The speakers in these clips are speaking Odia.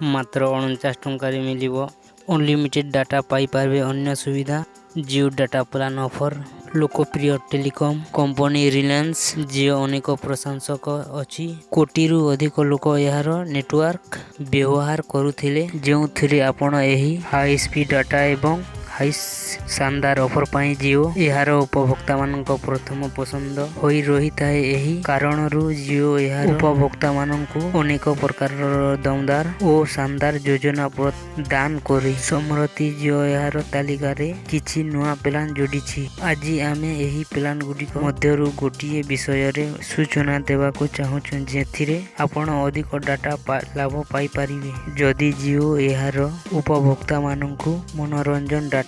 ମାତ୍ର 49 ଟଙ୍କାରେ ମିଳିବ। ଅନଲିମିଟେଡ୍ ଡାଟା ପାଇପାରିବେ। ଅନ୍ୟ ସୁବିଧା ଜିଓ ଡାଟା ପ୍ଲାନ୍ ଅଫର୍। ଲୋକପ୍ରିୟ ଟେଲିକମ୍ କମ୍ପାନୀ ରିଲାଏନ୍ସ ଜିଓ ଅନେକ ପ୍ରଶଂସକ ଅଛି। କୋଟିରୁ ଅଧିକ ଲୋକ ଏହାର ନେଟୱାର୍କ ବ୍ୟବହାର କରୁଥିଲେ, ଯେଉଁଥିରେ ଆପଣ ଏହି ହାଇ ସ୍ପିଡ୍ ଡାଟା ଏବଂ ହାଇ ଶାନଦାର ଅଫର୍ ପାଇଁ ଜିଓ ଏହାର ଉପଭୋକ୍ତାମାନଙ୍କ ପ୍ରଥମ ପସନ୍ଦ ହୋଇ ରହିଥାଏ। ଏହି କାରଣରୁ ଜିଓ ଏହାର ଉପଭୋକ୍ତାମାନଙ୍କୁ ଅନେକ ପ୍ରକାରର ଦମଦାର ଓ ଶାନଦାର ଯୋଜନା ପ୍ରଦାନ କରେ। ସମ୍ପ୍ରତି ଜିଓ ଏହାର ତାଲିକାରେ କିଛି ନୂଆ ପ୍ଲାନ୍ ଯୋଡ଼ିଛି। ଆଜି ଆମେ ଏହି ପ୍ଲାନ୍ ଗୁଡ଼ିକ ମଧ୍ୟରୁ ଗୋଟିଏ ବିଷୟରେ ସୂଚନା ଦେବାକୁ ଚାହୁଁଛୁ, ଯେଉଁଥିରେ ଆପଣ ଅଧିକ ଡାଟା ଲାଭ ପାଇପାରିବେ। ଯଦି ଜିଓ ଏହାର ଉପଭୋକ୍ତାମାନଙ୍କୁ ମନୋରଞ୍ଜନ ଡାଟା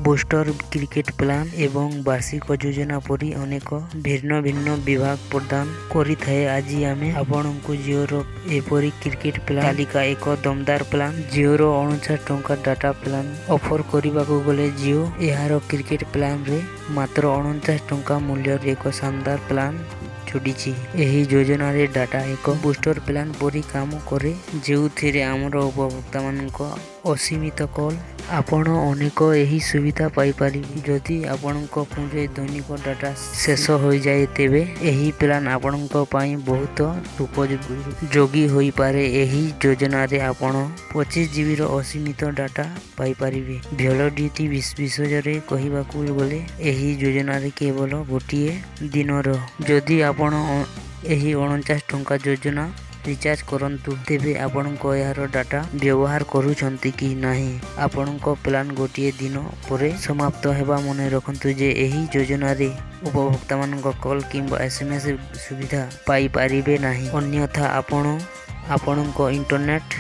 ବୁଷ୍ଟର, କ୍ରିକେଟ ପ୍ଲାନ୍ ଏବଂ ବାର୍ଷିକ ଯୋଜନା ପରି ଅନେକ ଭିନ୍ନ ଭିନ୍ନ ବିଭାଗ ପ୍ରଦାନ କରିଥାଏ, ଆଜି ଆମେ ଆପଣଙ୍କୁ ଜିଓର ଏପରି କ୍ରିକେଟ ପ୍ଲାନ୍ ତାଲିକା ଏକ ଦମଦାର ପ୍ଲାନ୍ ଜିଓର 49 ଟଙ୍କା ଡାଟା ପ୍ଲାନ୍ ଅଫର କରିବାକୁ ଗଲେ ଜିଓ ଏହାର କ୍ରିକେଟ ପ୍ଲାନ୍ରେ ମାତ୍ର 49 ଟଙ୍କା ମୂଲ୍ୟର ଏକ ଶାନଦାର ପ୍ଲାନ୍ ଯୋଡ଼ିଛି। ଏହି ଯୋଜନାରେ ଡାଟା ଏକ ବୁଷ୍ଟର ପ୍ଲାନ୍ ପରି କାମ କରେ, ଯେଉଁଥିରେ ଆମର ଉପଭୋକ୍ତାମାନଙ୍କ ଅସୀମିତ କଲ୍ ଆପଣ ଅନେକ ଏହି ସୁବିଧା ପାଇପାରିବେ। ଯଦି ଆପଣଙ୍କ ପୁଞ୍ଜରେ ଦୈନିକ ଡାଟା ଶେଷ ହୋଇଯାଏ, ତେବେ ଏହି ପ୍ଲାନ୍ ଆପଣଙ୍କ ପାଇଁ ବହୁତ ଉପଯୋଗୀ ହୋଇପାରେ। ଏହି ଯୋଜନାରେ ଆପଣ 25 ଜିବିର ଅସୀମିତ ଡାଟା ପାଇପାରିବେ। ଭ୍ୟାଲିଡିଟି ବିଷୟରେ କହିବାକୁ ଗଲେ ଏହି ଯୋଜନାରେ କେବଳ ଗୋଟିଏ ଦିନର। ଯଦି ଆପଣ ଏହି 49 ଟଙ୍କା ଯୋଜନା ରିଚାର୍ଜ କରନ୍ତୁ, ତେବେ ଆପଣଙ୍କ ଏହାର ଡାଟା ବ୍ୟବହାର କରୁଛନ୍ତି କି ନାହିଁ ଆପଣଙ୍କ ପ୍ଲାନ୍ ଗୋଟିଏ ଦିନ ପରେ ସମାପ୍ତ ହେବା। ମନେ ରଖନ୍ତୁ ଯେ ଏହି ଯୋଜନାରେ ଉପଭୋକ୍ତାମାନଙ୍କ କଲ୍ କିମ୍ବା SMS ସୁବିଧା ପାଇପାରିବେ ନାହିଁ, ଅନ୍ୟଥା ଆପଣ ଆପଣଙ୍କ ଇଣ୍ଟରନେଟ୍